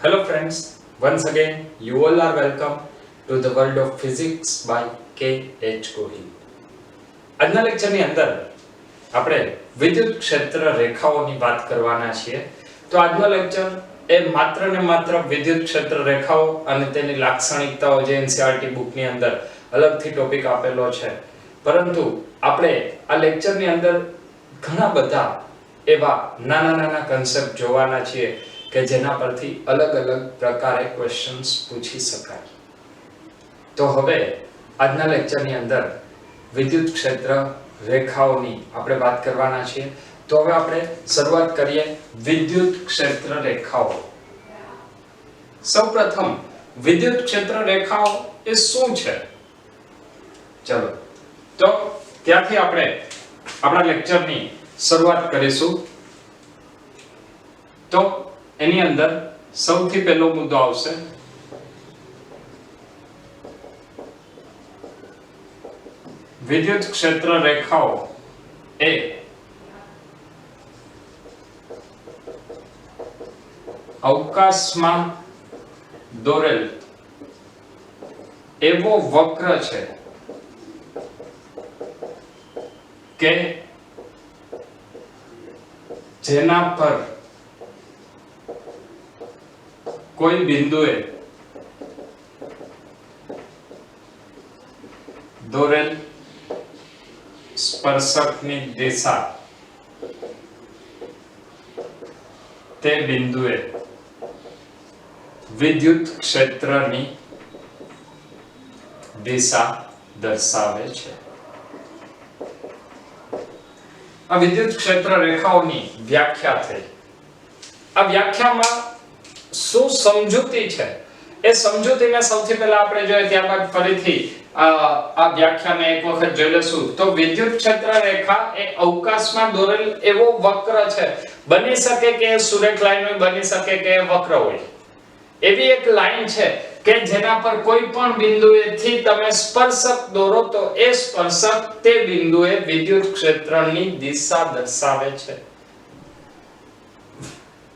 Hello friends, once again you all are welcome to the world of physics by K.H. Kohli. આજના લેક્ચરની અંદર આપણે વિદ્યુત ક્ષેત્ર રેખાઓની વાત કરવાના છીએ. તો આજનો લેક્ચર એ માત્ર ને માત્ર વિદ્યુત ક્ષેત્ર રેખાઓ અને તેની લાક્ષણિકતાઓ જે NCERT બુકની અંદર અલગથી ટોપિક આપેલો છે. પરંતુ આપણે આ લેક્ચરની અંદર ઘણા બધા એવા નાના કન્સેપ્ટ જોવાના છીએ કે જેના પરથી અલગ પ્રકારે ક્વેશ્ચન્સ પૂછી શકાય. તો હવે આજના લેક્ચરની અંદર વિદ્યુત ક્ષેત્ર રેખાઓની આપણે વાત કરવાના છીએ. તો હવે આપણે શરૂઆત કરીએ વિદ્યુત ક્ષેત્ર રેખાઓ. સૌપ્રથમ વિદ્યુત ક્ષેત્ર રેખાઓ એ શું છે? ચલો તો ત્યાંથી આપણે આપણા લેક્ચરની શરૂઆત કરીશું. તો એની અંદર સૌથી પહેલો મુદ્દો આવશે વિદ્યુત ક્ષેત્ર રેખાઓ એ અવકાશમાં દોરેલ એવો વક્ર છે કે જેના પર કોઈ બિંદુએ દોરેલ સ્પર્શકની દિશા તે બિંદુએ વિદ્યુત ક્ષેત્રની દિશા દર્શાવે છે. આ વિદ્યુત ક્ષેત્ર રેખાઓની વ્યાખ્યા થઈ. આ વ્યાખ્યામાં શું સમજૂતી છે એ સમજૂતીને સૌથી પહેલા આપણે જોઈએ, ત્યારબાદ ફરીથી આ વ્યાખ્યાને એક વખત જોઈ લેશું. તો વિદ્યુત ક્ષેત્ર રેખા એ અવકાશમાં દોરેલ એવો વક્ર છે. બની શકે કે એ સુરેખ લાઈન હોય, બની શકે કે એ વક્ર હોય. એવી એક લાઈન છે કે જેના પર કોઈ પણ બિંદુએથી તમે સ્પર્શક દોરો તો એ સ્પર્શક તે બિંદુએ વિદ્યુત ક્ષેત્રની દિશા દર્શાવે છે.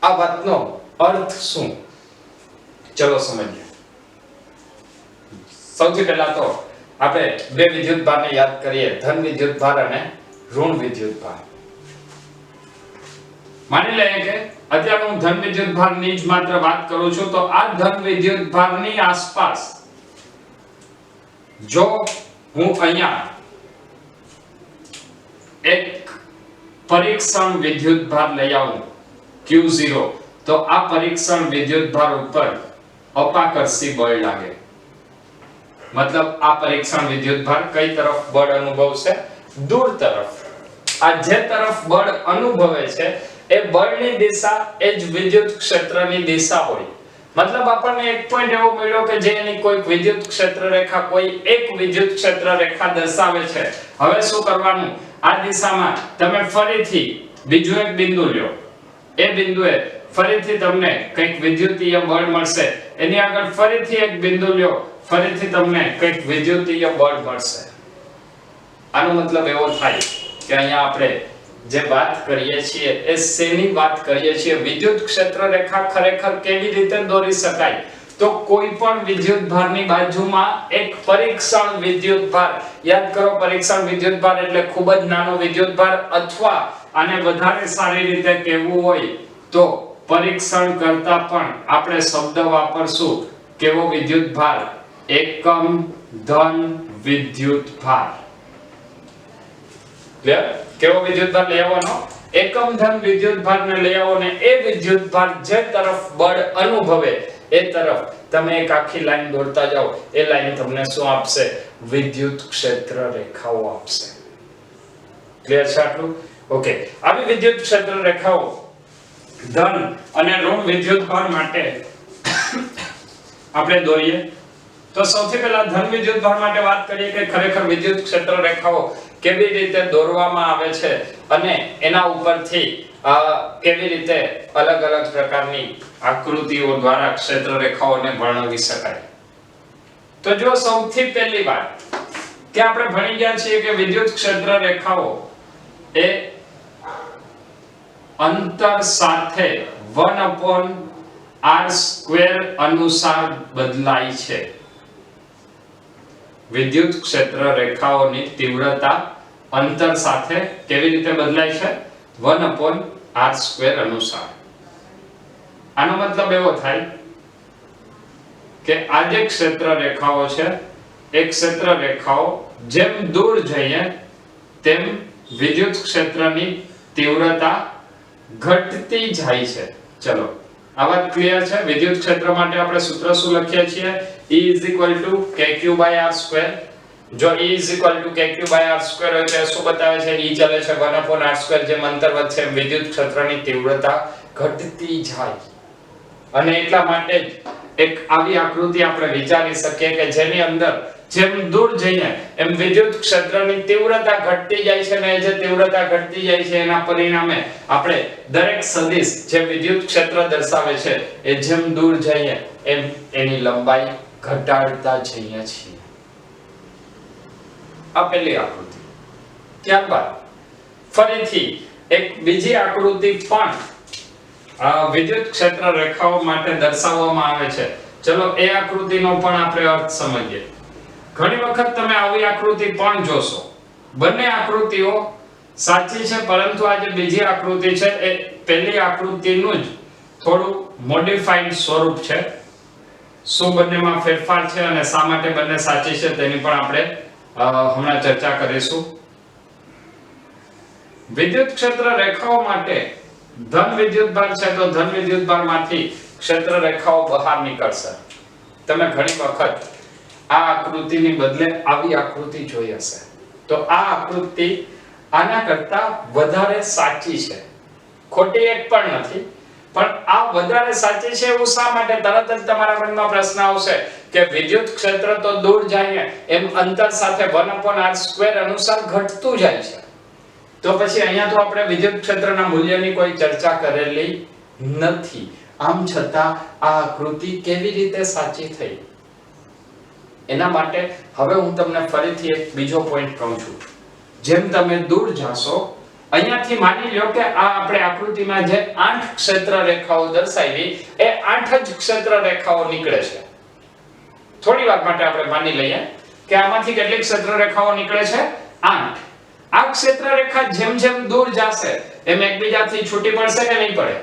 આ વાતનો અર્થ શું? ચલો સમજીએ. સૌથી પહેલા તો આપણે બે વિદ્યુત ભારને યાદ કરીએ, ધન વિદ્યુત ભાર અને ઋણ વિદ્યુત ભાર. માની લઈએ કે અત્યારે હું ધન વિદ્યુત ભારની જ માત્ર વાત કરું છું. તો આ ધન વિદ્યુત ભારની આસપાસ જો હું અહીંયા એક પરીક્ષણ વિદ્યુત ભાર લઈ આવું Q0, તો આ પરીક્ષણ વિદ્યુત ભાર ઉપર અપાકર્ષી બળ લાગે. મતલબ આ પરીક્ષણ વિદ્યુત ભાર કઈ તરફ બળ અનુભવશે? દૂર તરફ. આ જે તરફ બળ અનુભવે છે એ બળની દિશા એ જ વિદ્યુત ક્ષેત્રની દિશા હોય. મતલબ આપણને એક પોઈન્ટ એવો મળ્યો કે જે એની કોઈ વિદ્યુત ક્ષેત્ર રેખા, કોઈ એક વિદ્યુત ક્ષેત્ર રેખા દર્શાવે છે. હવે શું કરવાનું? આ દિશામાં તમે ફરીથી બીજું એક બિંદુ લ્યો. એ બિંદુએ ફરીથી તમને કંઈક વિદ્યુતીય બળ મળશે. એની આગળ ફરીથી એક બિંદુ લ્યો, ફરીથી તમને કંઈક વિદ્યુતીય બળ મળશે. આનો મતલબ એવો થાય કે અહીંયા આપણે જે વાત કરીએ છીએ એ શેની વાત કરીએ છીએ? વિદ્યુત ક્ષેત્ર રેખા ખરેખર કેવી રીતે દોરી શકાય? તો કોઈ પણ વિદ્યુત ભારની બાજુમાં એક પરીક્ષણ વિદ્યુત ભાર. યાદ કરો, પરીક્ષણ વિદ્યુત ભાર એટલે ખૂબ જ નાનો વિદ્યુત ભાર, અથવા આને વધારે સારી રીતે કહેવું હોય તો પરીક્ષણ કરતા પણ આપણે શબ્દ વાપરશું કેવો વિદ્યુત ભાર? એકમ ધન વિદ્યુત ભાર. ક્લિયર? કેવો વિદ્યુત ભાર લઈ આવવાનો? એકમ ધન વિદ્યુત ભારને લઈ આવો ને એ વિદ્યુત ભાર જે તરફ બળ અનુભવે એ તરફ તમે એક આખી લાઈન દોરતા જાઓ. એ લાઈન તમને શું આપશે? વિદ્યુત ક્ષેત્ર રેખાઓ આપશે. ક્લિયર છે આટલું? ઓકે. આવી વિદ્યુત ક્ષેત્ર રેખાઓ ધન અને ઋણ વિદ્યુત ભાર માટે આપણે દોરીએ. તો સૌથી પહેલા ધન વિદ્યુત ભાર માટે વાત કરીએ કે ખરેખર વિદ્યુત ક્ષેત્ર રેખાઓ કેવી રીતે દોરવામાં આવે છે અને એના ઉપરથી કેવી રીતે અલગ પ્રકારની આકૃતિઓ દ્વારા ક્ષેત્ર રેખાઓને વર્ણવી શકાય. તો જો સૌથી પહેલી વાત કે આપણે ભણી ગયા છીએ કે વિદ્યુત ક્ષેત્ર રેખાઓ એ અંતર સાથે 1/r r² અનુસાર બદલાય છે। વિદ્યુત ક્ષેત્ર રેખાઓની તીવ્રતા અંતર સાથે કેવી રીતે બદલાય છે? 1/r² અનુસાર। આનો મતલબ એવો થાય કે આ જે ક્ષેત્ર રેખાઓ છે એ ક્ષેત્ર રેખાઓ જેમ દૂર જઈએ તેમ વિદ્યુત ક્ષેત્રની તીવ્રતા ઘટતી જાય છે। ચલો આ વાત ક્લિયર છે। વિદ્યુત ક્ષેત્ર માટે આપણે સૂત્ર શું લખીએ છીએ? E kq/r²। જો E kq/r² હોય તો શું બતાવે છે? E ચાલે છે 1/r², જેમ અંતર વધશે એમ વિદ્યુત ક્ષેત્રની તીવ્રતા ઘટતી જાય। અને એટલા માટે જ એક આવી આકૃતિ આપણે વિચારી શકીએ કે જેની અંદર જેમ દૂર જઈએ એમ વિદ્યુત ક્ષેત્રની તીવ્રતા ઘટતી જાય છે, અને જે તીવ્રતા ઘટતી જાય છે એના પરિણામે આપણે દરેક સદિશ જે વિદ્યુત ક્ષેત્ર દર્શાવે છે એ જેમ દૂર જઈએ એમ એની લંબાઈ ઘટાડતા જઈએ છીએ। આ પહેલી આકૃતિ। ત્યારબાદ ફરીથી એક બીજી આકૃતિ પણ વિદ્યુત ક્ષેત્ર રેખાઓ માટે દર્શાવવામાં આવે છે। ચલો એ આકૃતિનો પણ આપણે અર્થ સમજીએ। ઘણી વખત તમે આવી આકૃતિ પણ જોશો। બંને આકૃતિઓ સાચી છે, પરંતુ આ જે બીજી આકૃતિ છે એ પહેલી આકૃતિનું જ થોડું મોડિફાઈડ સ્વરૂપ છે। શું બંનેમાં ફેરફાર છે અને શા માટે બંને સાચી છે તેની પણ આપણે હમણાં ચર્ચા કરીશું। વિદ્યુત ક્ષેત્ર રેખાઓ માટે ધન વિદ્યુતભાર છે તો ધન વિદ્યુતભારમાંથી ક્ષેત્ર રેખાઓ બહાર નીકળશે। તમે ઘણી વખત આ આકૃતિની બદલે આવી આકૃતિ જોઈ હશે, તો આ આકૃતિ આના કરતા વધારે સાચી છે। ખોટી એક પણ નથી, પણ આ વધારે સાચી છે એવું શા માટે? તરત જ તમારા મનમાં પ્રશ્ન આવશે કે વિદ્યુત ક્ષેત્ર તો દૂર જાય એમ અંતર સાથે 1/r² અનુસાર ઘટતું જાય છે, તો પછી અહીંયા તો આપણે વિદ્યુત ક્ષેત્રના મૂલ્યની કોઈ ચર્ચા કરેલી નથી। આમ છતાં આ આકૃતિ કેવી રીતે સાચી થઈ એના માટે હવે હું તમને ફરીથી એક બીજો પોઈન્ટ કહું છું। જેમ તમે દૂર જાશો, અહીંયાથી માની લો કે આ આપણે આકૃતિમાં જે 8 ક્ષેત્ર રેખાઓ દર્શાવી એ 8 જ ક્ષેત્ર રેખાઓ નીકળે છે। થોડી વાર માટે આપણે માની લઈએ કે આમાંથી કેટલી ક્ષેત્ર રેખાઓ નીકળે છે? 8। આ ક્ષેત્ર રેખા જેમ જેમ દૂર જશે એમ એકબીજાથી છૂટી પડશે કે નહીં પડે?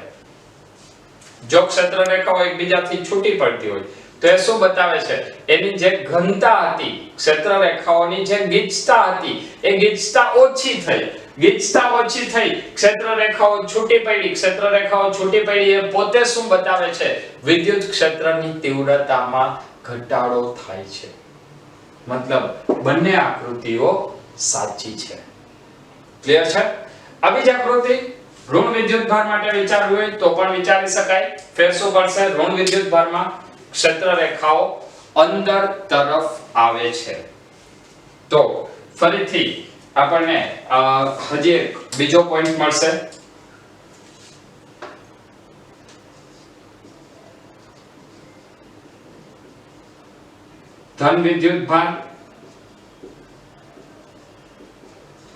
જો ક્ષેત્ર રેખાઓ એકબીજાથી છૂટી પડતી હોય તો એ શું બતાવે છે? એની જે ઘનતા હતી, ક્ષેત્ર રેખાઓની જે ગીચતા હતી એ ગીચતા ઓછી થઈ। ગીચતા ઓછી થઈ, ક્ષેત્ર રેખાઓ છૂટી પડી। ક્ષેત્ર રેખાઓ છૂટી પડી એ પોતે શું બતાવે છે? વિદ્યુત ક્ષેત્રની તીવ્રતામાં ઘટાડો થાય છે। મતલબ બંને આકૃતિઓ સાચી છે। ક્લિયર છે? આવી જ આકૃતિ ઋણ વિદ્યુતભાર માટે વિચારવી હોય તો પણ વિચારી શકાય। ફેર શું પડશે? ઋણ વિદ્યુતભારમાં ક્ષેત્ર રેખાઓ અંદર તરફ આવે છે। તો ફરીથી આપણને હજી એક બીજો પોઈન્ટ મળશે। ધન વિદ્યુતભાર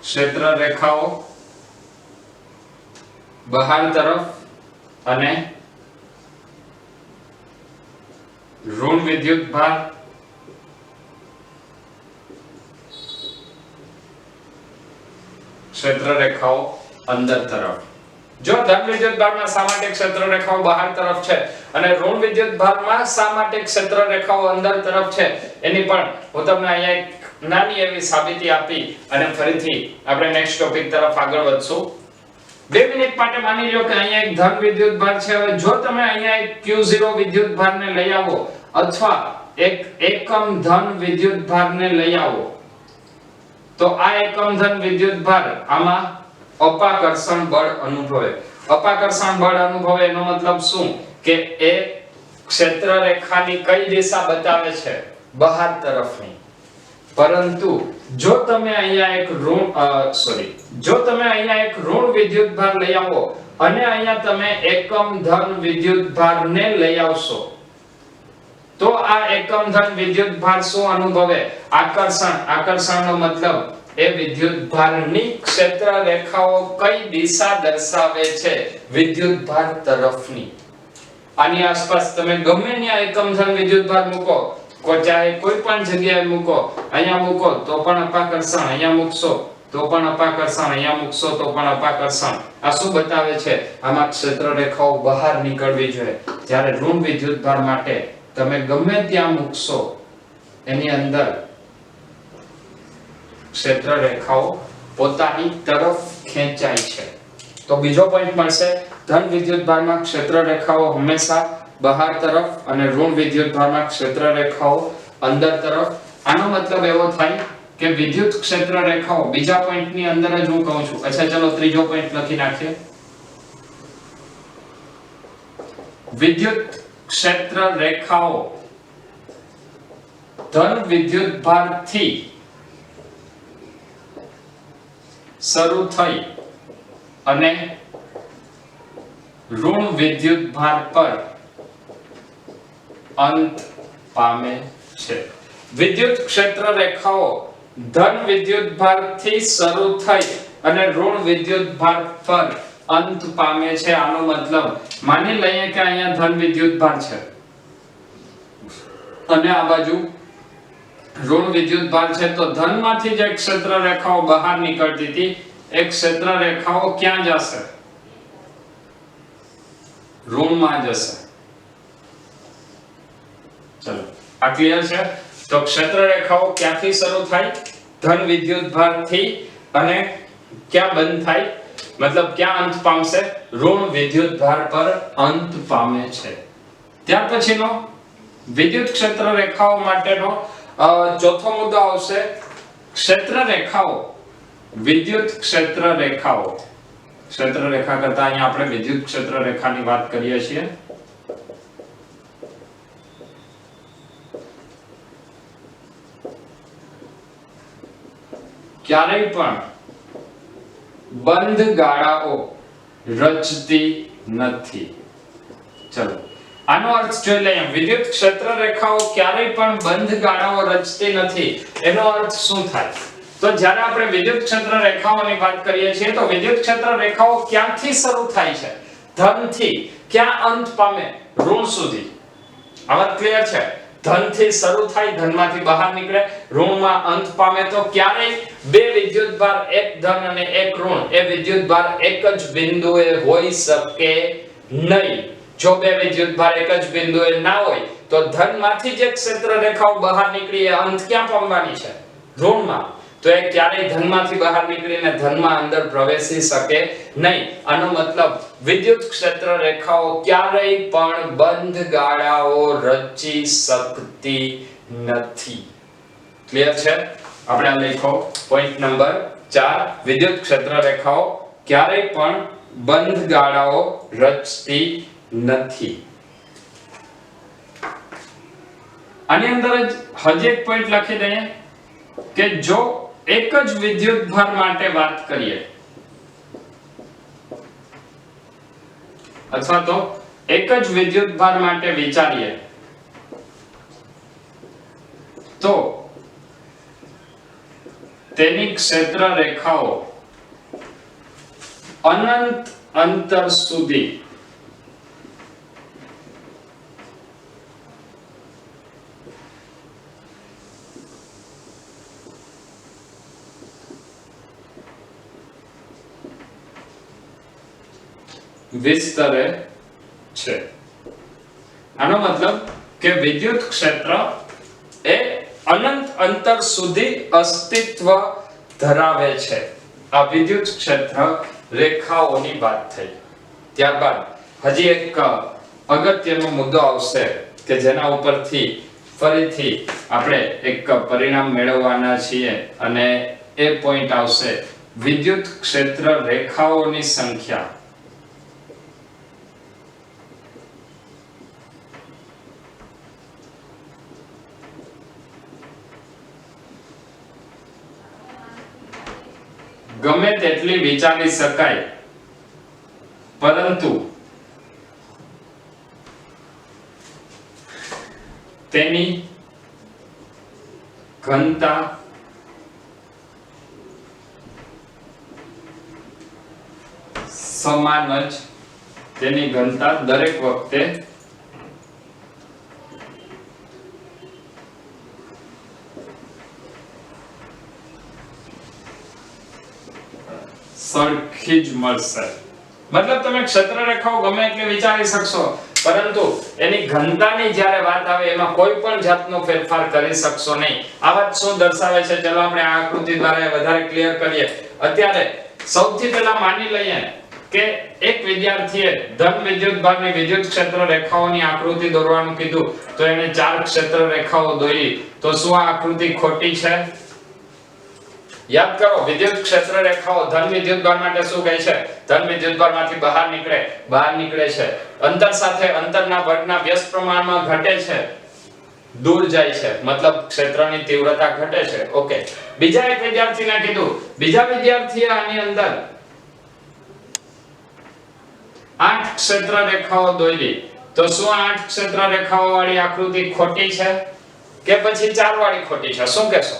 ક્ષેત્ર રેખાઓ બહાર તરફ અને ઋણ વિદ્યુતભાર ક્ષેત્ર રેખાઓ અંદર તરફ। જો ધન વિદ્યુતભારમાં શા માટે ક્ષેત્ર રેખાઓ બહાર તરફ છે અને ઋણ વિદ્યુતભારમાં શા માટે ક્ષેત્ર રેખાઓ અંદર તરફ છે એની પણ હું તમને અહીંયા એક નાની એવી સાબિતી આપી અને ફરીથી આપણે નેક્સ્ટ ટોપિક તરફ આગળ વધશું। 2 મિનિટ માટે માની લો કે અહીંયા એક ધન વિદ્યુતભાર છે। હવે જો તમે અહીંયા એક Q0 વિદ્યુતભારને લઈ આવો અથવા એક એકમ ધન વિદ્યુતભારને લઈ આવો તો આ એકમ ધન વિદ્યુતભાર આમાં અપાકર્ષણ બળ અનુભવે। અપાકર્ષણ બળ અનુભવે એનો મતલબ શું કે એ ક્ષેત્ર રેખાની કઈ દિશા બતાવે છે? બહાર તરફની। પરંતુ જો તમે અહીંયા એક ઋણ વિદ્યુતભાર લઈ આવો અને અહીંયા તમે એકમ ધન વિદ્યુતભારને લઈ આવશો તો આ એકમ ધન વિદ્યુતભાર શું અનુભવે? આકર્ષણ। આકર્ષણનો મતલબ એ વિદ્યુતભારની ક્ષેત્ર રેખાઓ કઈ દિશા દર્શાવે છે? વિદ્યુતભાર તરફની। આની આસપાસ તમે ગમે ત્યાં એકમ ધન વિદ્યુતભાર મૂકો, ચાહે કોઈ પણ જગ્યાએ મૂકો, અહીંયા મૂકો તો પણ અપાકર્ષણ, અહીંયા મૂકશો તો પણ અપાકર્ષણ, અહીંયા મૂકશો તો પણ અપાકર્ષણ. આ શું બતાવે છે? આમાં ક્ષેત્ર રેખાઓ બહાર નીકળવી જોઈએ. જ્યારે ઋણ વિદ્યુતભાર માટે તમે ગમે ત્યાં મૂકશો એની અંદર ક્ષેત્ર રેખાઓ પોતાની તરફ ખેંચાય છે. તો બીજો પોઈન્ટ મળશે, ધન વિદ્યુતભારમાં ક્ષેત્ર રેખાઓ હંમેશા બહાર તરફ અને ઋણ વિદ્યુતભારમાં ક્ષેત્ર રેખાઓ અંદર તરફ. આનો મતલબ એવો થાય કે વિદ્યુત ક્ષેત્ર રેખાઓ બીજા પોઈન્ટની અંદર જ હું કહું છું. અચ્છા ચલો ત્રીજો પોઈન્ટ લખી નાખીએ. વિદ્યુત ક્ષેત્ર રેખાઓ ધન વિદ્યુતભારથી શરૂ થઈ અને ઋણ વિદ્યુતભાર પર અંત પામે છે. વિદ્યુત ક્ષેત્ર રેખાઓ ધન વિદ્યુતભારથી શરૂ થઈ અને ઋણ વિદ્યુતભાર પર અંત પામે છે. આનો મતલબ માની લઈએ કે અહીંયા ધન વિદ્યુતભાર છે અને આ બાજુ ઋણ વિદ્યુતભાર છે, તો ધનમાંથી જે ક્ષેત્ર રેખાઓ બહાર નીકળતી હતી એ ક્ષેત્ર રેખાઓ ક્યાં જશે? ઋણમાં જશે. ચલો આ ક્લિયર છે? તો ક્ષેત્ર રેખાઓ ક્યાંથી શરૂ થાય? ધન વિદ્યુતભારથી અને ક્યાં બંધ થાય? મતલબ ક્યાં અંત પામશે? ઋણ વિદ્યુતભાર પર અંત પામે છે. ત્યાર પછીનો વિદ્યુત ક્ષેત્ર રેખાઓ માટેનો ચોથો મુદ્દો આવશે, ક્ષેત્ર રેખાઓ વિદ્યુત ક્ષેત્ર રેખાઓ. ક્ષેત્ર રેખા કરતા અહીંયા આપણે વિદ્યુત ક્ષેત્ર રેખાની વાત કરીએ છીએ. ક્યારેય પણ બંધ ગાળાઓ રચતી નથી. ચલો આનો અર્થ જોઈ લઈએ. વિદ્યુત ક્ષેત્ર રેખાઓ ક્યારેય પણ બંધ ગાળાઓ રચતી નથી. એનો અર્થ શું થાય? તો જ્યારે આપણે વિદ્યુત ક્ષેત્ર રેખાઓની વાત કરીએ છીએ તો વિદ્યુત ક્ષેત્ર રેખાઓ ક્યાંથી શરૂ થાય છે? ધનથી. ક્યાં અંત પામે? ઋણ સુધી. આ વાત ક્લિયર છે? ધનથી શરૂ થાય, ધનમાંથી બહાર નીકળે, ઋણમાં અંત પામે. તો ક્યારેય બે વિદ્યુતભાર, એક ધન અને એક ઋણ, એ વિદ્યુતભાર એક જ બિંદુએ હોઈ શકે નહીં. જો બે વિદ્યુતભાર એક જ બિંદુએ ના હોય તો ધનમાંથી જે ક્ષેત્ર રેખાઓ બહાર નીકળી એ અંત ક્યાં પામવાની છે? ઋણમાં. તો એ ક્યારેય ધનમાંથી બહાર નીકળીને ધનમાં અંદર પ્રવેશી શકે નહીં. આનો મતલબ વિદ્યુત ક્ષેત્ર રેખાઓ ક્યારેય પણ બંધ ગાળાઓ રચી શકતી નથી. ક્લિયર છે? આપણે આ લખો પોઈન્ટ નંબર 4, વિદ્યુત ક્ષેત્ર રેખાઓ ક્યારેય પણ બંધ ગાળાઓ રચતી નથી. આની અંદર જ હજી એક પોઈન્ટ લખી દઈએ કે જો એક જ વિદ્યુતભાર માટે વાત કરીએ અથવા તો એક જ વિદ્યુતભાર માટે વિચારીએ તો તેની ક્ષેત્ર રેખાઓ અનંત અંતર સુધી વિસ્તરે છે. આનો મતલબ કે વિદ્યુત ક્ષેત્ર એ અનંત અંતર સુધી અસ્તિત્વ ધરાવે છે. આ વિદ્યુત ક્ષેત્ર રેખાઓની વાત થઈ. ત્યારબાદ હજી એક અગત્યનો મુદ્દો આવશે કે જેના ઉપરથી ફરીથી આપણે એક પરિણામ મેળવવાના છીએ અને એ પોઈન્ટ આવશે વિદ્યુત ક્ષેત્ર રેખાઓની સંખ્યા. ગમે તેટલી વિચારી શકાય પરંતુ તેની ઘનતા સમાન જ, તેની ઘનતા દરેક વખતે સરખી જ મળશે. મતલબ તમે ક્ષેત્ર રેખાઓ ગમે એટલે વિચારી શકશો, પરંતુ એની ઘનતાની જ્યારે વાત આવે એમાં કોઈ પણ જાતનો ફેરફાર કરી શકશો નહીં. આ વાત શું દર્શાવે છે, ચલો આપણે આ આકૃતિ દ્વારા વધારે ક્લિયર કરીએ. અત્યારે સૌથી પહેલા માની લઈએ કે એક વિદ્યાર્થીએ ધન વિદ્યુતભારની વિદ્યુત ક્ષેત્ર રેખાઓની આકૃતિ દોરવાનું કીધું, તો એને 4 ક્ષેત્ર રેખાઓ દોરી. તો શું આ આકૃતિ ખોટી છે? યાદ કરો, વિદ્યુત ક્ષેત્ર રેખાઓ ધન વિદ્યુતભાર માટે શું કહે છે? ધન વિદ્યુતભારમાંથી બહાર નીકળે છે. અંતર સાથે અંતરના વર્ગના વ્યસ્ત પ્રમાણમાં ઘટે છે, દૂર જાય છે, મતલબ ક્ષેત્રની તીવ્રતા ઘટે છે. ઓકે, બીજા એક વિદ્યાર્થીને કીધું, બીજા વિદ્યાર્થીએ આની અંદર 8 ક્ષેત્ર રેખાઓ દોરી. તો શું 8 ક્ષેત્ર રેખાઓ વાળી આકૃતિ ખોટી છે કે પછી 4 વાળી ખોટી છે? શું કહેશો?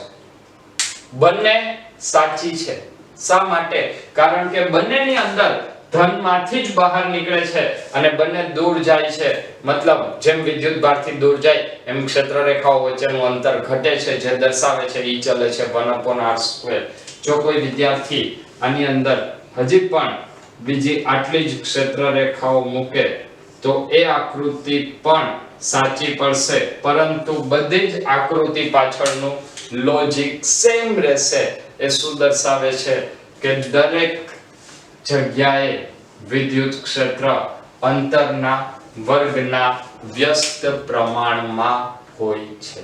બંને સાચી છે. શા માટે? કારણ કે બંનેની અંદર ધનમાંથી જ બહાર નીકળે છે અને બંને દૂર જાય છે. મતલબ જેમ વિદ્યુતભારથી દૂર જાય એમ ક્ષેત્ર રેખાઓ વચ્ચેનું અંતર ઘટે છે, જે દર્શાવે છે E ચલે છે 1/r². જો કોઈ વિદ્યાર્થી આની અંદર હજી પણ બીજી આટલી જ ક્ષેત્ર રેખાઓ મૂકે તો એ આકૃતિ પણ સાચી પડશે, પરંતુ બધી જ આકૃતિ પાછળનું લોજિક સેમ રહેશે. એ શું દર્શાવે છે કે દરેક જગ્યાએ વિદ્યુત ક્ષેત્ર અંતરના વર્ગના વ્યસ્ત પ્રમાણમાં હોય છે.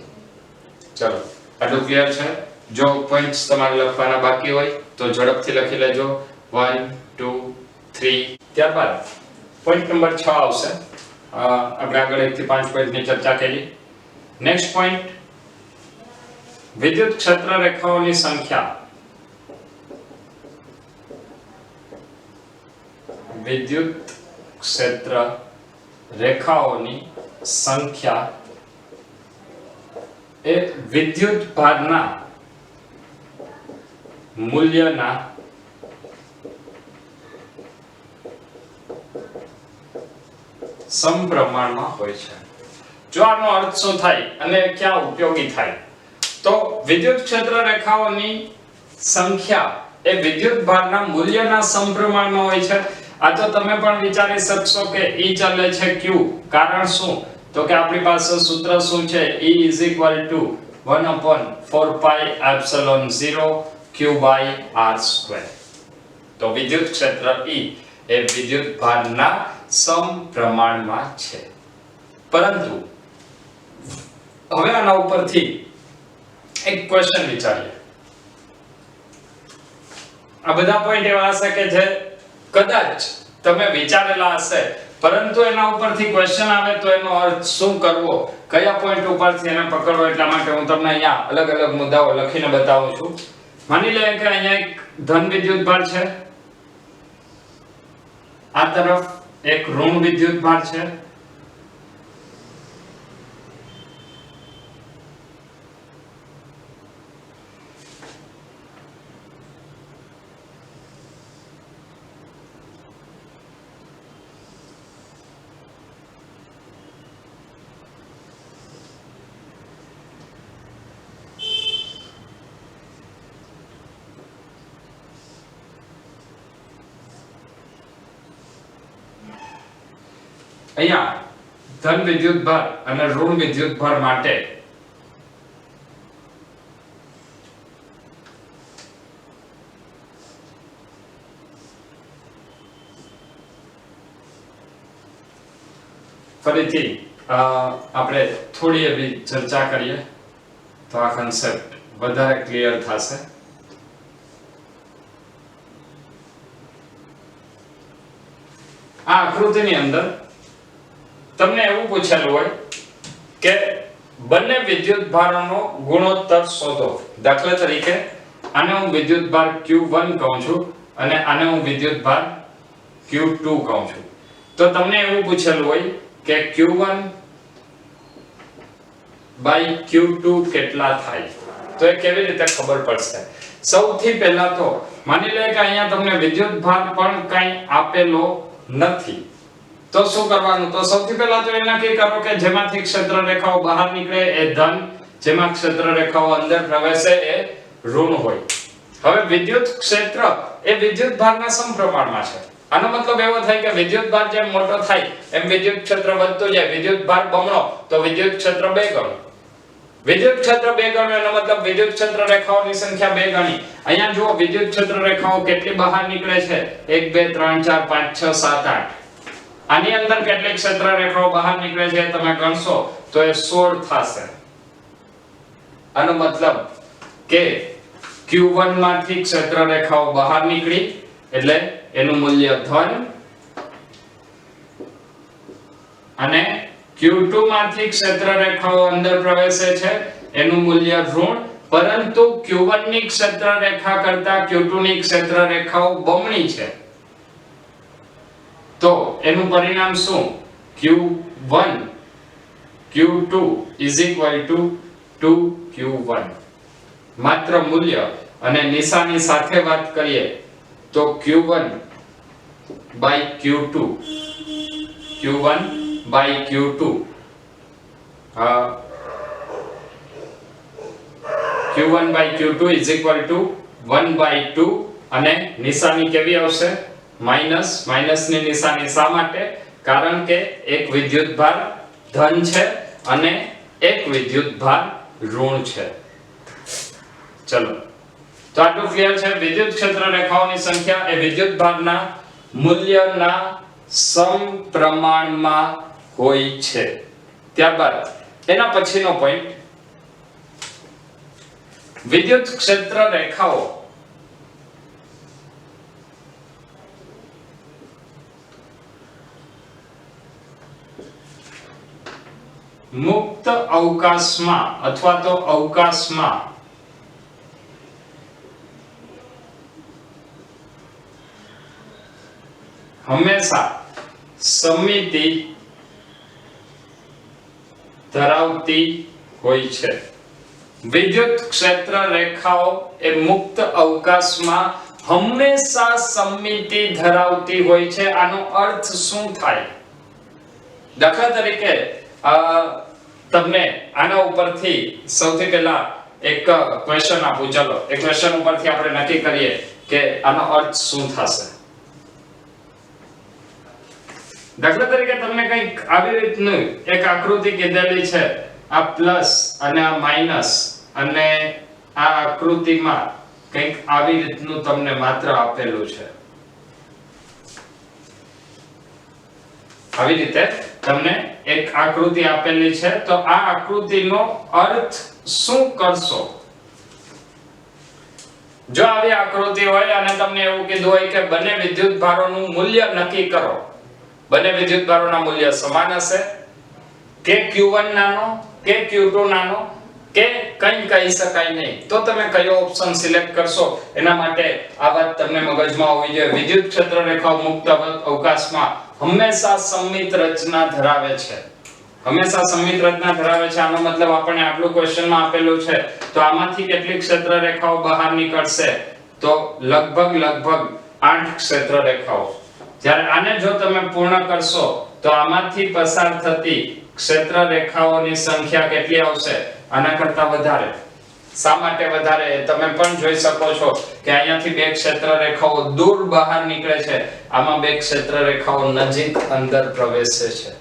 ચલો, આટલું ક્લિયર છે? જો પોઈન્ટ્સ તમારે લખવાના બાકી હોય તો ઝડપથી લખી લેજો. 1 2 3. ત્યારબાદ પોઈન્ટ નંબર 6 આવશે. આપણે આગળ 1 થી 5 પોઈન્ટની ચર્ચા કરી. નેક્સ્ટ પોઈન્ટ, વિદ્યુત ક્ષેત્ર રેખાઓની સંખ્યા. વિદ્યુત ક્ષેત્ર રેખાઓની સંખ્યા એ વિદ્યુત ભારના મૂલ્યના સમપ્રમાણમાં હોય છે. જો આનો અર્થ શું થાય અને ક્યાં ઉપયોગી થાય, તો વિદ્યુત ક્ષેત્ર રેખાઓની સંખ્યા એ વિદ્યુત ભારના મૂલ્યના સમપ્રમાણમાં હોય છે. આ તો તમે પણ વિચારી શકશો કે E ચલે છે Q. કારણ શું? તો કે આપણી પાસે સૂત્ર શું છે? E = 1/4πε0 Q/r². તો વિદ્યુત ક્ષેત્ર E એ વિદ્યુત ભારના સમપ્રમાણમાં છે. પરંતુ હવે આના ઉપરથી એક ક્વેશ્ચન વિચારીએ. આ બધા પોઈન્ટ એવા હશે કે જે કદાચ તમે વિચારેલા હશે, પરંતુ એના ઉપરથી ક્વેશ્ચન આવે તો એનો અર્થ શું કરવો, કયા પોઈન્ટ ઉપરથી એને પકડવો, એટલા માટે હું તમને અહીંયા અલગ અલગ મુદ્દાઓ લખીને બતાવું છું. માની લઈએ કે અહીંયા એક ધન વિદ્યુતભાર છે, આ તરફ એક ઋણ વિદ્યુતભાર છે. અહીંયા ધન વિદ્યુતભાર અને ઋણ વિદ્યુતભાર માટે ફરીથી આપણે થોડી એવી ચર્ચા કરીએ તો આ કન્સેપ્ટ વધારે ક્લિયર થશે. આ આકૃતિની અંદર તમને એવું પૂછેલું હોય કે બંને વિદ્યુતભારોનો ગુણોત્તર શોધો. દાખલા તરીકે આને હું વિદ્યુતભાર Q1 કહું છું અને આને હું વિદ્યુતભાર Q2 કહું છું. તો તમને એવું પૂછેલું હોય કે Q1/Q2 કેટલા થાય, તો એ કેવી રીતે ખબર પડશે? સૌથી પહેલા તો માની લે કે અહીંયા તમને વિદ્યુતભાર પણ કંઈ આપેલો નથી, તો શું કરવાનું? તો સૌથી પહેલા તો એ નક્કી કરો કે જેમાંથી ક્ષેત્ર રેખાઓ બહાર નીકળે એ ધન, જેમાં ક્ષેત્ર રેખાઓ અંદર પ્રવેશે એ ઋણ હોય. હવે વિદ્યુત ક્ષેત્ર એ વિદ્યુત ભારના સમપ્રમાણમાં છે. આનો મતલબ એવો થાય કે વિદ્યુત ભાર જેમ મોટો થાય એમ વિદ્યુત ક્ષેત્ર વધતું જાય. વિદ્યુત ભાર બમણો તો વિદ્યુત ક્ષેત્ર 2 ગણો. વિદ્યુત ક્ષેત્ર 2 ગણો એનો મતલબ વિદ્યુત ક્ષેત્ર રેખાઓની સંખ્યા 2 ગણી. અહીંયા જુઓ વિદ્યુત ક્ષેત્ર રેખાઓ કેટલી બહાર નીકળે છે 1 2 3 4 5 6 7 8. આની અંદર કેટલી ક્ષેત્ર રેખાઓ બહાર નીકળે છે તમે ગણશો તો એ 16 થશે. આનો મતલબ કે Q1 માંથી ક્ષેત્ર રેખાઓ બહાર નીકળી એટલે એનું મૂલ્ય ધન અને Q2 માંથી ક્ષેત્ર રેખાઓ અંદર પ્રવેશે છે એનું મૂલ્ય ઋણ. પરંતુ Q1 ની ક્ષેત્ર રેખા કરતા Q2 ની ક્ષેત્ર રેખાઓ બમણી છે તો એનું પરિણામ શું? Q1 Q2 2Q1. માત્ર મૂલ્ય અને નિશાની સાથે વાત કરીએ તો Q1 Q2 Q1 Q2 Q1 Q2 1/2 અને નિશાની કેવી આવશે? માઈનસ. માઈનસની નિશાની શા માટે? કારણ કે એક વિદ્યુત ભાર ધન છે અને એક વિદ્યુત ભાર ઋણ છે. ચલો તો આટલું ક્લિયર છે. વિદ્યુત ક્ષેત્ર રેખાઓની સંખ્યા એ વિદ્યુત ભારના મૂલ્યના સમપ્રમાણમાં હોય છે. ત્યારબાદ એના પછીનો પોઈન્ટ, વિદ્યુત ક્ષેત્ર રેખાઓ મુક્ત અવકાશમાં અથવા તો અવકાશમાં હંમેશા સમમિતિ ધરાવતી હોય છે. વિદ્યુત ક્ષેત્ર રેખાઓ એ મુક્ત અવકાશમાં હંમેશા સમમિતિ ધરાવતી હોય છે. આનો અર્થ શું થાય? દાખલા તરીકે તમને આના ઉપરથી સૌથી પહેલા એક ક્વેશ્ચન આપું. ચલો એ ક્વેશ્ચન ઉપરથી આપણે નક્કી કરીએ કે આનો અર્થ શું થશે. દાખલા તરીકે તમને કંઈક આવી રીતનું એક આકૃતિ કીધેલી છે, આ પ્લસ અને આ માઈનસ, અને આ આકૃતિમાં કંઈક આવી રીતનું તમને માત્ર આપેલું છે. આવી રીતે તમને એક આકૃતિ આપેલી છે તો આ આકૃતિનો અર્થ શું કરશો? જો આવી આકૃતિ હોય અને તમને એવું કીધું હોય કે બંને વિદ્યુત ભારોનું મૂલ્ય નક્કી કરો, બંને વિદ્યુત ભારોના મૂલ્ય સમાન હશે કે Q1 નાનો કે Q2 નાનો કે કંઈ કહી શકાય નહીં, તો તમે કયો ઓપ્શન સિલેક્ટ કરશો? એના માટે આ વાત તમને મગજમાં હોવી જોઈએ. વિદ્યુત ક્ષેત્ર રેખાઓ મુક્ત અવકાશમાં હંમેશા સમમિત રચના ધરાવે છે. હંમેશા સમમિત રચના ધરાવે છે. આનો મતલબ આપણને આટલું ક્વેશ્ચનમાં આપેલું છે તો આમાંથી કેટલી ક્ષેત્ર રેખાઓ બહાર નીકળશે? તો લગભગ 8 ક્ષેત્ર રેખાઓ. જ્યારે આને જો તમે પૂર્ણ કરશો તો આમાંથી પસાર થતી ક્ષેત્ર રેખાઓની સંખ્યા કેટલી આવશે? આના કરતા વધારે. શા માટે વધારે? તમે પણ જોઈ શકો છો કે અહીંયાથી બે ક્ષેત્ર રેખાઓ દૂર બહાર નીકળે છે, આમાં બે ક્ષેત્ર રેખાઓ નજીક અંદર પ્રવેશે છે.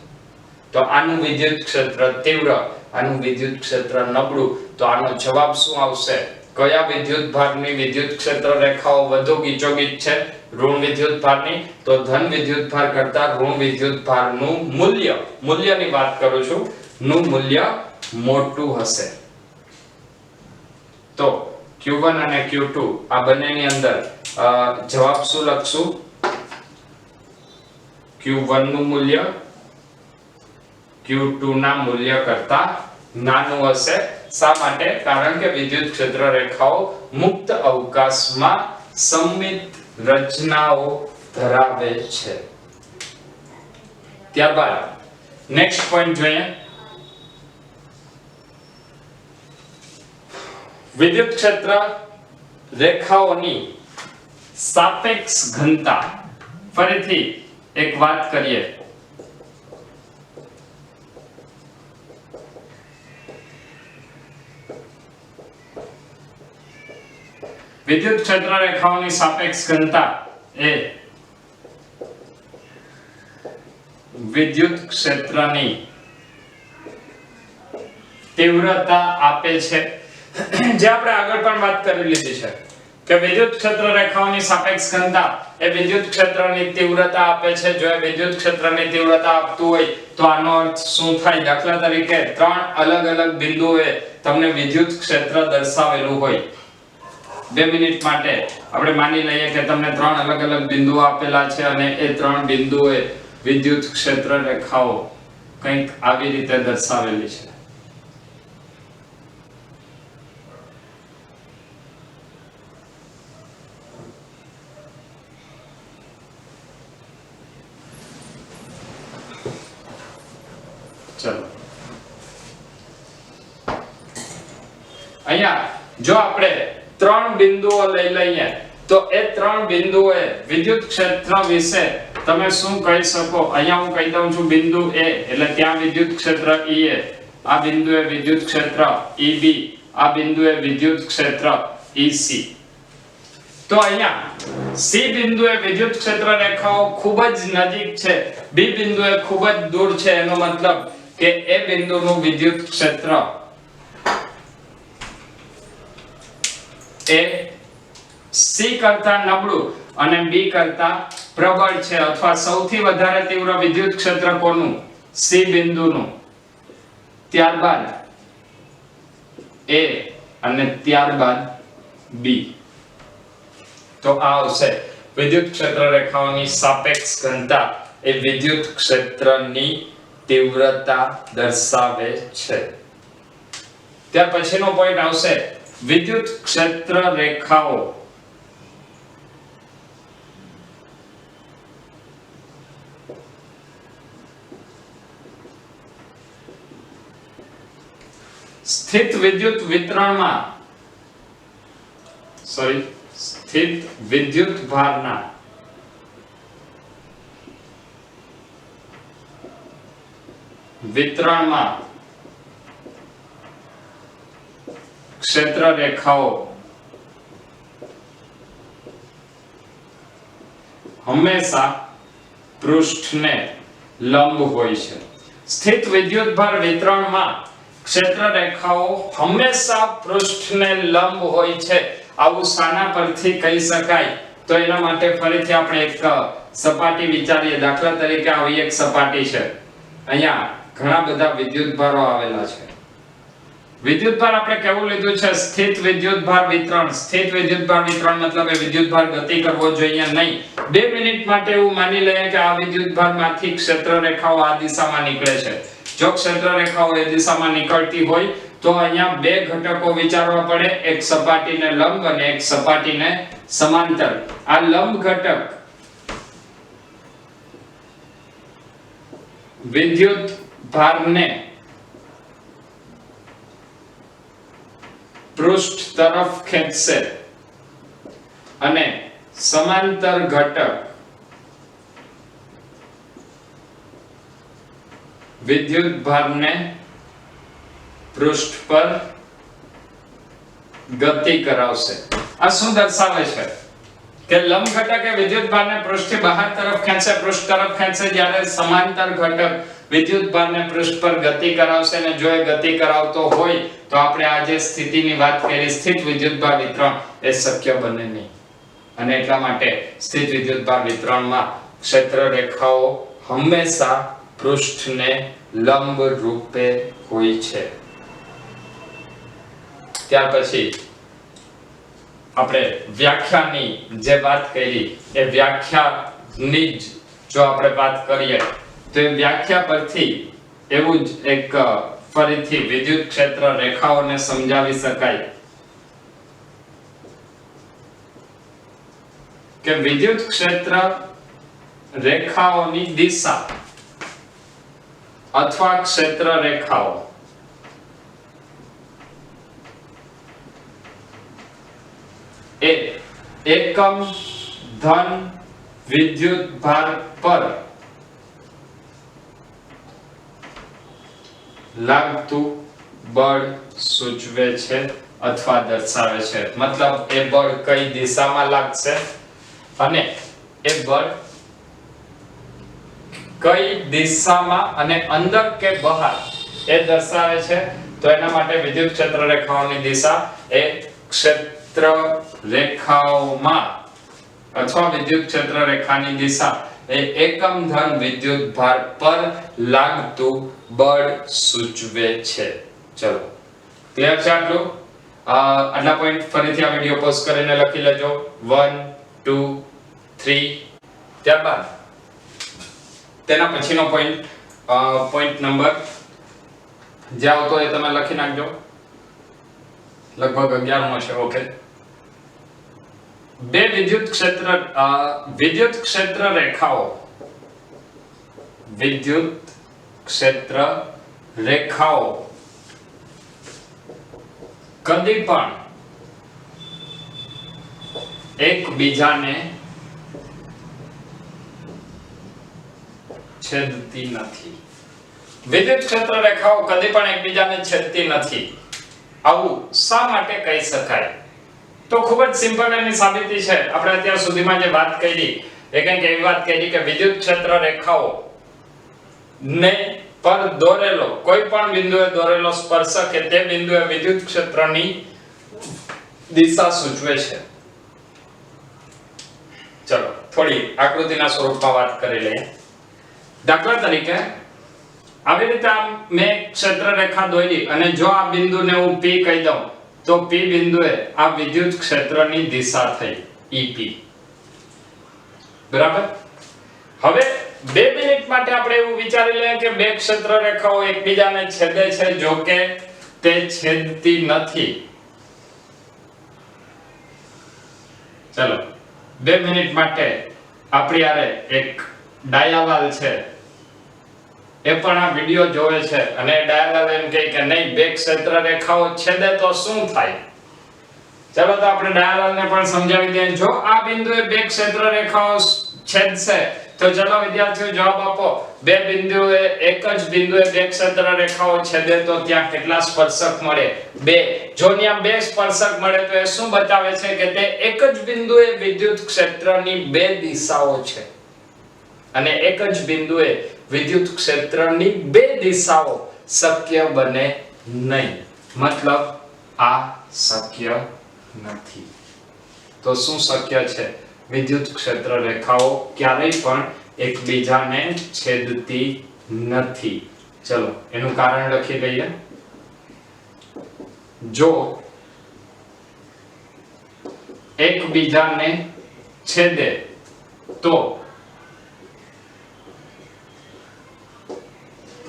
તો આનું વિદ્યુત ક્ષેત્ર તીવ્ર, આનું વિદ્યુત ક્ષેત્ર નબળું. તો આનો જવાબ શું આવશે? કયા વિદ્યુત ભારની વિદ્યુત ક્ષેત્ર રેખાઓ વધુ ગીચોગીચ છે? ઋણ વિદ્યુત ભારની. તો ધન વિદ્યુત ભાર કરતા ઋણ વિદ્યુત ભારનું મૂલ્યની વાત કરું છું, નું મૂલ્ય મોટું હશે. તો Q1 અને Q2 આ બંનેની અંદર જવાબ શું લખશું? Q1 નું મૂલ્ય Q2 ના મૂલ્ય કરતા નાનું હશે. શા માટે? કારણ કે વિદ્યુત ક્ષેત્ર રેખાઓ મુક્ત અવકાશમાં સમમિત રચનાઓ ધરાવે છે. ત્યારબાદ નેક્સ્ટ પોઈન્ટ જોઈએ. વિદ્યુત ક્ષેત્ર રેખાઓની સાપેક્ષ ઘનતા. ફરીથી એક વાત કરીએ. વિદ્યુત ક્ષેત્ર રેખાઓની સાપેક્ષ ઘનતા એ વિદ્યુત ક્ષેત્રની તીવ્રતા આપે છે। જે આપણે આગળ પણ વાત કરી લીધી છે કે વિદ્યુત ક્ષેત્ર રેખાઓની સાપેક્ષ ઘનતા એ વિદ્યુત ક્ષેત્રની તીવ્રતા આપે છે। જો એ વિદ્યુત ક્ષેત્રની તીવ્રતા આપતું હોય તો આનો અર્થ શું થાય? દાખલા તરીકે ત્રણ અલગ અલગ બિંદુએ તમને વિદ્યુત ક્ષેત્ર દર્શાવેલું હોય। 2 મિનિટ માટે આપણે માની લઈએ કે તમને ત્રણ અલગ અલગ બિંદુઓ આપેલા છે અને એ ત્રણ બિંદુએ વિદ્યુત ક્ષેત્ર રેખાઓ કંઈક આવી રીતે દર્શાવેલી છે। ચલો અહીંયા જો આપણે ત્રણ બિંદુઓ લઈ લઈએ તો એ ત્રણ બિંદુએ વિદ્યુત ક્ષેત્ર વિશે તમે શું કહી શકો? અહીંયા હું કહી દઉં છું બિંદુ A એટલે ત્યાં વિદ્યુત ક્ષેત્ર EA, આ બિંદુએ વિદ્યુત ક્ષેત્ર EB, આ બિંદુએ વિદ્યુત ક્ષેત્ર EC। તો અહીંયા C બિંદુએ વિદ્યુત ક્ષેત્ર રેખાઓ ખૂબ જ નજીક છે, B બિંદુએ ખૂબ જ દૂર છે। એનો મતલબ કે એ બિંદુનું વિદ્યુત ક્ષેત્ર એ C કરતા નબળું અને B કરતા પ્રબળ છે, અથવા સૌથી વધારે તીવ્ર વિદ્યુત ક્ષેત્ર કોનું? C બિંદુનું, ત્યારબાદ A અને ત્યારબાદ B। તો આ આવશે વિદ્યુત ક્ષેત્ર રેખાઓની સાપેક્ષ ઘનતા એ વિદ્યુત ક્ષેત્રની તીવ્રતા દર્શાવે છે। ત્યાર પછીનો પોઈન્ટ આવશે વિદ્યુત ક્ષેત્ર રેખાઓ સ્થિત વિદ્યુત વિતરણમાં સ્થિત વિદ્યુત ભારના વિતરણમાં ક્ષેત્ર રેખાઓ હંમેશા પૃષ્ઠને લંબ હોય છે। સ્થિત વિદ્યુત ભાર વિતરણમાં ક્ષેત્ર રેખાઓ હંમેશા પૃષ્ઠને લંબ હોય છે। આવું શાના પરથી કહી શકાય? તો એના માટે ફરીથી આપણે એક સપાટી વિચારીએ। દાખલા તરીકે આવી એક સપાટી છે, અહીંયા ઘણા બધા વિદ્યુત ભારો આવેલા છે। વિદ્યુત ભાર આપણે કેવું લીધું છે? સ્થિત વિદ્યુત ભાર વિતરણ। સ્થિત વિદ્યુત ભાર વિતરણ મતલબ એ વિદ્યુત ભાર ગતિ કરવો જોઈએ નહીં। 2 મિનિટ માટે એવું માની લઈએ કે આ વિદ્યુત ભારમાંથી ક્ષેત્ર રેખાઓ આ દિશામાં નીકળે છે। જો ક્ષેત્ર રેખાઓ એ દિશામાં નીકળતી હોય તો અહીંયા બે ઘટકો વિચારવા પડે, એક સપાટીને લંબ અને એક સપાટીને સમાંતર। આ લંબ ઘટક વિદ્યુત ભારને પૃષ્ઠ તરફ ખેંચશે અને સમાંતર ઘટક વિદ્યુત ભારને પૃષ્ઠ પર ગતિ કરાવશે। આ શું દર્શાવે છે કે લંબ ઘટક એ વિદ્યુત ભારને પૃષ્ઠથી બહાર તરફ ખેંચે, પૃષ્ઠ તરફ ખેંચે, જ્યારે સમાંતર ઘટક વિદ્યુત ભારને પૃષ્ઠ પર ગતિ કરાવશે। અને જો એ ગતિ કરાવતો હોય તો આપણે આ જે સ્થિતિની વાત કરી, સ્થિત વિદ્યુત ભાર વિતરણ, એ શક્ય બને નહીં। અને એટલા માટે સ્થિત વિદ્યુત ભાર વિતરણમાં ક્ષેત્ર રેખાઓ હંમેશા પૃષ્ઠને લંબ રૂપે હોય છે। ત્યાર પછી આપણે વ્યાખ્યાની જે વાત કરી એ વ્યાખ્યાની જો આપણે વાત કરીએ તો એ વ્યાખ્યા પરથી એવું જ એક ફરીથી વિદ્યુત ક્ષેત્ર રેખાઓને સમજાવી શકાય કે વિદ્યુત ક્ષેત્ર રેખાઓની દિશા અથવા ક્ષેત્ર રેખાઓ એ એકમ ધન વિદ્યુત ભાર પર લાગતું બળ સૂચવે છે અથવા દર્શાવે છે મતલબ એ બળ કઈ દિશામાં લાગશે અને એ બળ કઈ દિશામાં અને અંદર કે બહાર એ દર્શાવે છે તો એના માટે વિદ્યુત ક્ષેત્ર રેખાઓની દિશા એ ક્ષેત્ર રેખાઓમાં અથવા વિદ્યુત ક્ષેત્ર રેખાની દિશા એ એકમ ધન વિદ્યુત ભાર પર લાગતું બળ સૂચવે છે ચલો ક્લિયર છે આટલું આટલા પોઈન્ટ ફરીથી આ વિડિયો પોઝ કરીને લખી લેજો 1 2 3 ત્યારબાદ તેના પછીનો પોઈન્ટ નંબર જે આવતો એ તમે લખી નાખજો લગભગ 11 નો છે ઓકે બે વિદ્યુત ક્ષેત્ર રેખાઓ કદી પણ એકબીજાને છેદતી નથી વિદ્યુત ક્ષેત્ર રેખાઓ કદી પણ એકબીજાને છેદતી નથી આવું શા માટે કહી શકાય તો ખૂબ જ સિમ્પલ એની સાબિતી છે આપણે અત્યાર સુધીમાં જે વાત કરી એ કંઈક એવી વાત કરી કે વિદ્યુત ક્ષેત્ર રેખાઓ ને પર દોરેલો કોઈ પણ બિંદુએ દોરેલો સ્પર્શક કે તે બિંદુએ વિદ્યુત ક્ષેત્રની દિશા સૂચવે છે ચલો થોડી આકૃતિના સ્વરૂપમાં વાત કરી લઈએ દાખલા તરીકે આવી રીતે મેં ક્ષેત્ર રેખા દોરી અને જો આ બિંદુને હું P કહી દઉં તો P બિંદુએ આ વિદ્યુત ક્ષેત્રની દિશા થઈ EP બરાબર હવે 2 મિનિટ માટે આપણે એવું વિચારી લઈએ કે બે ક્ષેત્ર રેખાઓ એકબીજાને છેદે છે જો કે તે છેદતી નથી ચલો 2 મિનિટ માટે આપણી આરે એક ડાયાલાલ છે એ પણ આ વિડિયો જોવે છે અને ડાયાલાલ એમ કહે કે નહીં બે ક્ષેત્ર રેખાઓ છેદે તો શું થાય ચલો તો આપણે ડાયાલાલને પણ સમજાવી દઈએ જો આ બિંદુએ બે ક્ષેત્ર રેખાઓ છેદશે તો ચલો વિદ્યાર્થીઓ જવાબ આપો બે બિંદુએ એક જ બિંદુએ બે ક્ષેત્ર રેખાઓ છેદે તો ત્યાં કેટલા સ્પર્શક મળે બે જો ત્યાં બે સ્પર્શક મળે તો એ શું બતાવે છે કે તે એક જ બિંદુએ વિદ્યુત ક્ષેત્રની બે દિશાઓ છે અને એક જ બિંદુએ વિદ્યુત ક્ષેત્રની બે દિશાઓ શક્ય બને નહીં મતલબ આ શક્ય નથી તો શું શક્ય છે વિદ્યુત ક્ષેત્ર રેખાઓ ક્યારેય પણ એકબીજાને છેદતી નથી ચલો એનું કારણ લખી લઈએ જો એકબીજાને છેદે તો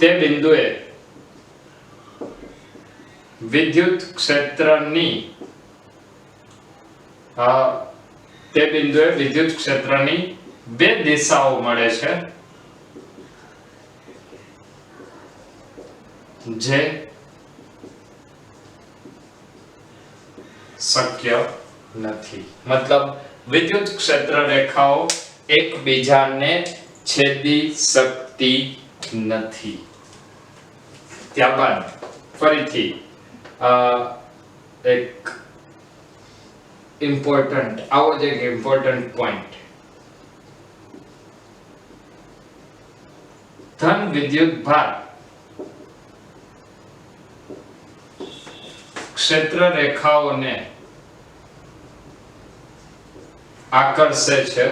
તે બિંદુએ વિદ્યુત ક્ષેત્રની બે દિશાઓ મળે છે જે શક્ય નથી મતલબ વિદ્યુત ક્ષેત્ર રેખાઓ એકબીજાને છેદી શકતી નથી ત્યારબાદ ફરીથી એક ઇમ્પોર્ટન્ટ આવો જ એક ઇમ્પોર્ટન્ટ પોઈન્ટ ધન વિદ્યુત ભાર ક્ષેત્ર રેખાઓને આકર્ષે છે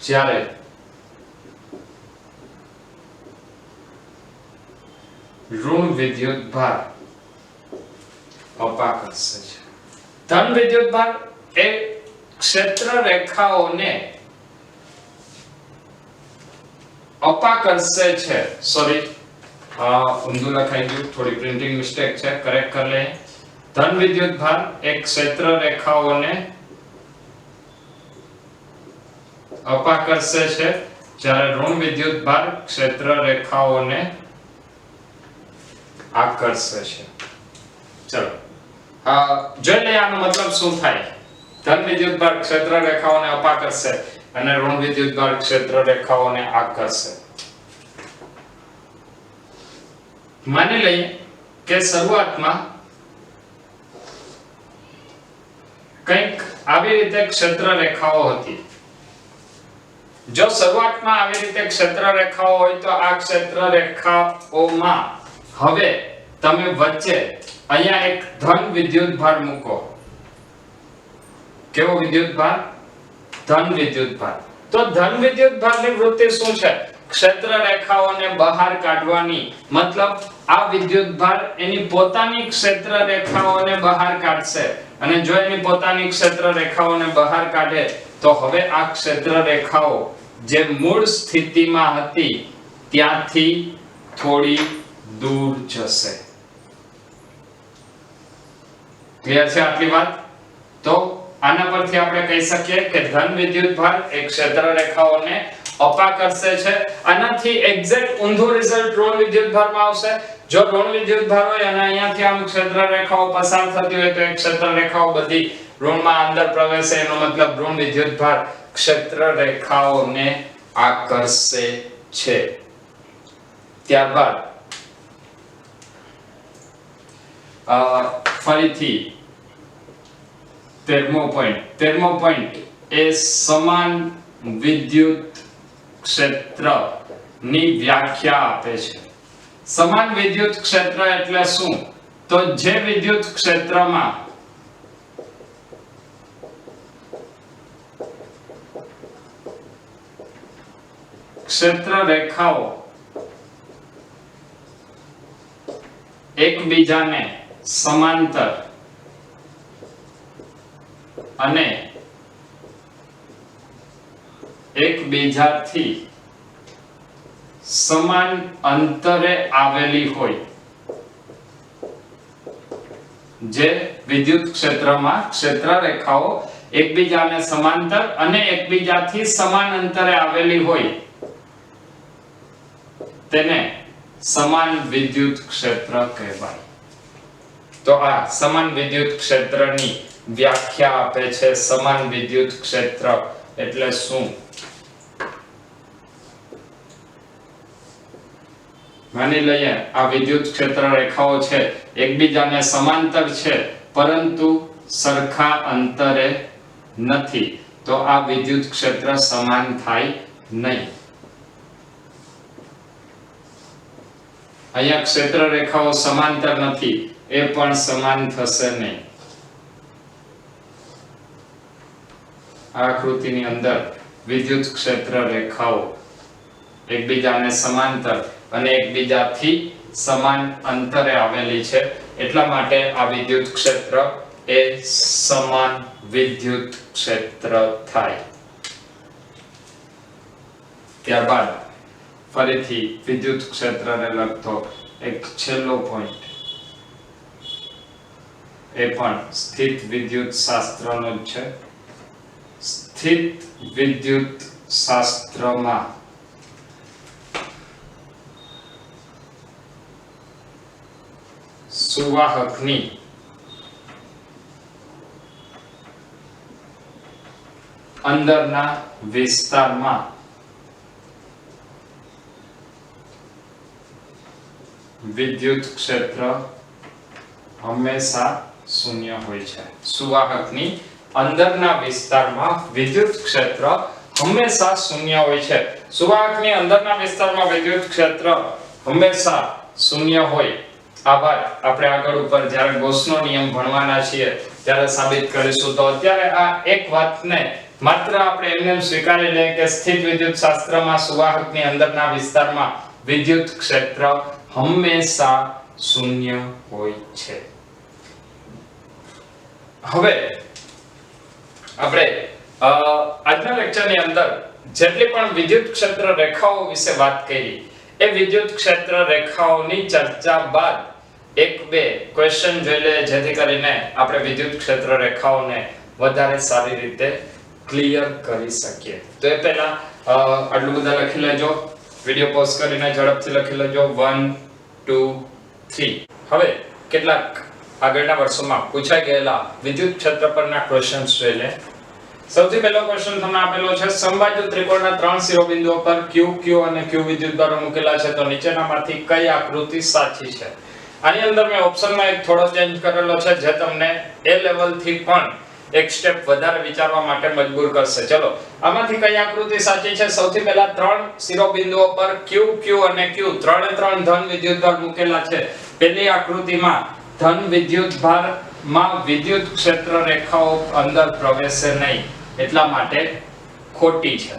જ્યારે ઋણ વિદ્યુત ભાર અપાકર્ષે છે ધન વિદ્યુત ભાર એ ક્ષેત્ર રેખાઓને અપાકર્ષે છે સોરી ઊંધું લખાઈ ગયું થોડી પ્રિન્ટિંગ મિસ્ટેક છે કરેક્ટ કરી લે ધન વિદ્યુત ભાર એ ક્ષેત્ર રેખાઓને અપાકર્ષે છે જ્યારે ઋણ વિદ્યુત ભાર ક્ષેત્ર રેખાઓને આકર્ષે છે ચલો જોઈ લઈએ આનો મતલબ શું થાય ધન વિદ્યુત ભાર ક્ષેત્ર રેખાઓને અપાકર્ષે અને ઋણ વિદ્યુત ભાર ક્ષેત્ર રેખાઓને આકર્ષે માની લઈએ કે શરૂઆતમાં કંઈક આવી રીતે ક્ષેત્ર રેખાઓ હતી. જો શરૂઆતમાં આવી રીતે ક્ષેત્ર રેખાઓ હોય તો આ ક્ષેત્ર રેખાઓમાં હવે તમે વચ્ચે અહીંયા એક ધન વિદ્યુતભાર મૂકો. કેવો વિદ્યુતભાર? ધન વિદ્યુતભાર. તો ધન વિદ્યુતભારની વૃત્તિ શું છે? ક્ષેત્ર રેખાઓને બહાર કાઢવાની. મતલબ આ વિદ્યુતભાર એની પોતાની ક્ષેત્ર રેખાઓને બહાર કાઢશે અને જો એની પોતાની ક્ષેત્ર રેખાઓને બહાર કાઢે તો હવે આ ક્ષેત્ર રેખાઓ જે મૂળ સ્થિતિમાં હતી ત્યાંથી થોડી દૂર જશે. ક્લિયર છે આટલી વાત? તો આના પરથી આપણે કહી શકીએ કે ધન વિદ્યુતભાર એ ક્ષેત્ર રેખાઓને અપાકર્ષે છે. આનાથી એક્ઝેક્ટ ઊંધું રિઝલ્ટ ઋણ વિદ્યુતભારમાં આવશે. જો ઋણ વિદ્યુતભાર હોય અને અહીંયાથી આમ ક્ષેત્ર રેખાઓ પસાર થતી હોય તો એ ક્ષેત્ર રેખાઓ બધી ઋણમાં અંદર પ્રવેશે. એનો મતલબ ઋણ વિદ્યુતભાર ક્ષેત્ર રેખાઓને આકર્ષે છે. ત્યારબાદ ફરીથી 13મો પોઈન્ટ એ સમાન વિદ્યુત ક્ષેત્રની વ્યાખ્યા આપે છે. સમાન વિદ્યુત ક્ષેત્ર એટલે શું? તો જે વિદ્યુત ક્ષેત્રમાં ક્ષેત્ર રેખાઓ એકબીજાને સમાંતર અને એકબીજાથી સમાન અંતરે આવેલી હોય. જે વિદ્યુત ક્ષેત્રમાં ક્ષેત્ર રેખાઓ એકબીજાને સમાંતર અને એકબીજાથી સમાન અંતરે આવેલી હોય તેને સમાન વિદ્યુત ક્ષેત્ર કહેવાય. તો આ સમાન વિદ્યુત ક્ષેત્રની વ્યાખ્યા આપે છે. સમાન વિદ્યુત ક્ષેત્ર એટલે શું? માની લઈએ આ વિદ્યુત ક્ષેત્ર રેખાઓ છે એકબીજાને સમાંતર છે પરંતુ સરખા અંતરે નથી તો આ વિદ્યુત ક્ષેત્ર સમાન થાય નહીં. અહીંયા ક્ષેત્ર રેખાઓ સમાંતર નથી એ પણ સમાન થશે નહીં. આ આકૃતિની અંદર વિદ્યુત ક્ષેત્ર રેખાઓ એકબીજાને સમાંતર અને એકબીજાથી સમાન અંતરે આવેલી છે એટલા માટે આ વિદ્યુત ક્ષેત્ર એ સમાન વિદ્યુત ક્ષેત્ર થાય. ત્યારબાદ ફરીથી વિદ્યુત ક્ષેત્રને લગતો એક છેલ્લો પોઈન્ટ એ પણ સ્થિત વિદ્યુત શાસ્ત્રનો જ છે. સ્થિત વિદ્યુત શાસ્ત્રમાં સુવાહકની અંદરના વિસ્તારમાં વિદ્યુત ક્ષેત્ર હંમેશા શૂન્ય હોય છે. સુવાહકની અંદરના વિસ્તારમાં વિદ્યુત ક્ષેત્ર હંમેશા શૂન્ય હોય છે. સુવાહકની અંદરના વિસ્તારમાં વિદ્યુત ક્ષેત્ર હંમેશા શૂન્ય હોય આ વાત આપણે આગળ ઉપર જ્યારે ગૌસનો નિયમ ભણવાના છીએ ત્યારે સાબિત કરીશું. તો અત્યારે આ એક વાતને માત્ર આપણે એમને સ્વીકારી લઈએ કે સ્થિત વિદ્યુત શાસ્ત્રમાં સુવાહકની અંદરના વિસ્તારમાં વિદ્યુત ક્ષેત્ર હંમેશા શૂન્ય હોય છે. હવે આપણે આજના લેક્ચરની અંદર જેટલી પણ વિદ્યુત ક્ષેત્ર રેખાઓ વિશે વાત કરી એ વિદ્યુત ક્ષેત્ર રેખાઓની ચર્ચા બાદ એક બે ક્વેશ્ચન જોઈ લે જેથી કરીને આપણે વિદ્યુત ક્ષેત્ર રેખાઓને વધારે સારી રીતે ક્લિયર કરી શકીએ. તો એ પહેલા આટલું બધા લખી લેજો. વિડિયો પોઝ કરીને ઝડપથી લખી લેજો 1 2 3. હવે કેટલાક આગળના વર્ષોમાં પૂછાઈ ગયેલા વિદ્યુત ક્ષેત્ર પરના ક્વેશ્ચન્સ જોઈ લે. સૌથી પહેલો ક્વેશ્ચન તમને આપેલો છે સમબાજુ ત્રિકોણના ત્રણ શિરોબિંદુઓ પર Q, Q અને Q વિદ્યુતભારો મૂકેલા છે તો નીચેનામાંથી કઈ આકૃતિ સાચી છે? આની અંદર મેં ઓપ્શનમાં એક થોડો ચેન્જ કરેલો છે જે તમને એ લેવલ થી પણ એક સ્ટેપ વધારે વિચારવા માટે મજબૂર કરશે. ચલો આમાંથી કઈ આકૃતિ સાચી છે? સૌથી પહેલા ત્રણ શિરોબિંદુઓ પર Q, Q અને Q ત્રણે ત્રણ ધન વિદ્યુતભાર મૂકેલા છે. પહેલી આકૃતિમાં ધન વિદ્યુતભારમાં વિદ્યુત ક્ષેત્ર રેખાઓ અંદર પ્રવેશે નહીં એટલા માટે ખોટી છે.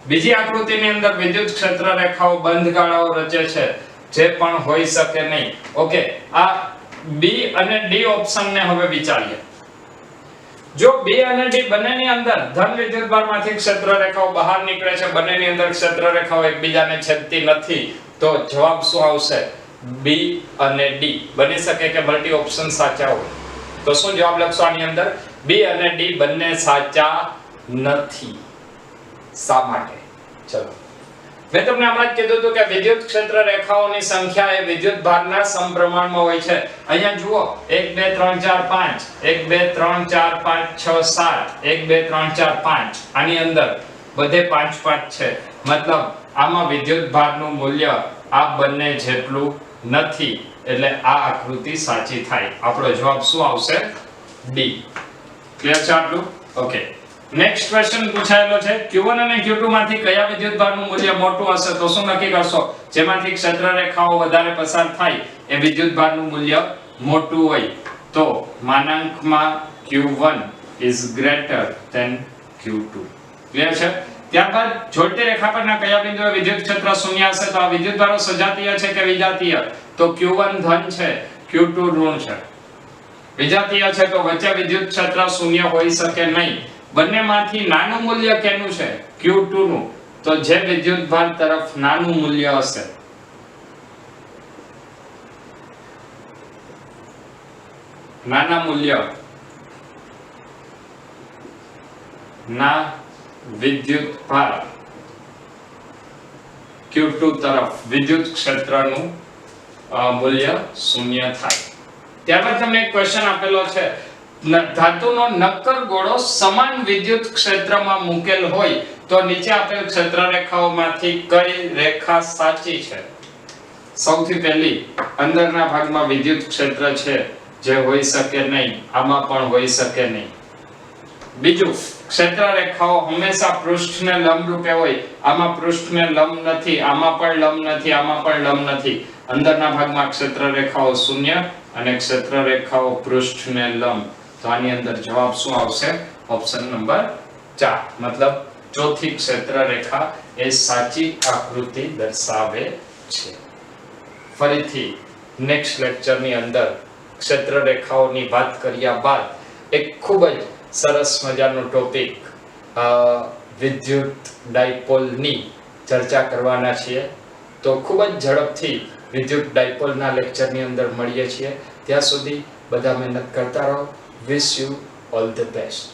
બીજી આકૃતિની અંદર વિદ્યુત ક્ષેત્ર રેખાઓ બંધ ગાળાઓ રચે છે જે પણ હોઈ શકે નહીં. ઓકે, આ B અને D ઓપ્શન ને હવે વિચારીએ. જો B અને D બંનેની અંદર ધન વિદ્યુતભારમાંથી ક્ષેત્ર રેખાઓ બહાર નીકળે છે, બંનેની અંદર ક્ષેત્ર રેખાઓ એકબીજાને છેદતી નથી, તો જવાબ શું આવશે? B અને D. બની શકે કે મલ્ટી ઓપ્શન સાચા હોય, તો શું જવાબ લખશો આની અંદર? B અને D બંને સાચા નથી. શા માટે? ચલો, મેં તમને હમણાં જ કીધું હતું કે વિદ્યુત ક્ષેત્ર રેખાઓની સંખ્યા એ વિદ્યુત ભારના સમપ્રમાણમાં હોય છે. અહીંયા જુઓ 1 2 3 4 5 1 2 3 4 5 6 7 1 2 3 4 5 આની અંદર બધે 5 5 છે. મતલબ આમાં વિદ્યુત ભારનું મૂલ્ય આ બંને જેટલું નથી, એટલે આ આકૃતિ સાચી થાય. આપણો જવાબ શું આવશે? D. ક્લિયર છે આટલું? ઓકે, નેક્સ્ટ ક્વેશ્ચન પૂછાયેલો છે Q1 અને Q2 માંથી કયા વિદ્યુતભારનું મૂલ્ય મોટું હશે? તો શું નક્કી કરશો? જેમાંથી ક્ષેત્ર રેખાઓ વધારે પસાર થાય એ વિદ્યુતભારનું મૂલ્ય મોટું હોય તો માનાંકમાં Q1 is greater than Q2. Clear છે? ત્યારબાદ જોડતી રેખા પરના કયા બિંદુએ વિદ્યુત ક્ષેત્ર શૂન્ય હશે? તો આ વિદ્યુતભારો સજાતીય છે કે વિજાતીય? તો Q1 ધન છે, Q2 ઋણ છે. વિજાતીય છે તો વચ્ચે વિદ્યુત ક્ષેત્ર શૂન્ય હોઈ શકે નહીં. બંનેમાંથી નાનું મૂલ્ય કેનું છે? Q2 નું. તો જે વિદ્યુતભાર તરફ નાનું મૂલ્ય હશે નાના મૂલ્ય ના વિદ્યુતભાર Q2 તરફ વિદ્યુત ક્ષેત્રનું મૂલ્ય શૂન્ય થાય. ત્યારબાદ તમને એક ક્વેશ્ચન આપેલો છે ધાતુનો નક્કર ગોળો સમાન વિદ્યુત ક્ષેત્રમાં મૂકેલ હોય તો નીચે આપેલ ક્ષેત્ર રેખાઓમાંથી કઈ રેખા સાચી છે? સૌથી પહેલી અંદરના ભાગમાં વિદ્યુત ક્ષેત્ર છે જે હોઈ શકે નહીં, આમાં પણ હોઈ શકે નહીં. બીજું, ક્ષેત્ર રેખાઓ હંમેશા પૃષ્ઠને લંબ રૂપે હોય, આમાં પૃષ્ઠને લંબ નથી, આમાં પણ લંબ નથી, આમાં પણ લંબ નથી. અંદરના ભાગમાં ક્ષેત્ર રેખાઓ શૂન્ય અને ક્ષેત્ર રેખાઓ પૃષ્ઠને લંબ. તો આની અંદર જવાબ શું આવશે? Option number 4. મતલબ ચોથી ક્ષેત્ર રેખા એ સાચી આકૃતિ દર્શાવે છે. ફરીથી નેક્સ્ટ લેક્ચરની અંદર ક્ષેત્ર રેખાઓની વાત કર્યા બાદ એક ખૂબ જ સરસ મજાનો ટોપિક વિદ્યુત ડાયપોલની ચર્ચા કરવાના છીએ. તો ખૂબ જ ઝડપથી વિદ્યુત ડાયપોલના લેક્ચરની અંદર મળીએ છીએ. ત્યાં સુધી બધા મહેનત કરતા રહો. Wish you all the best.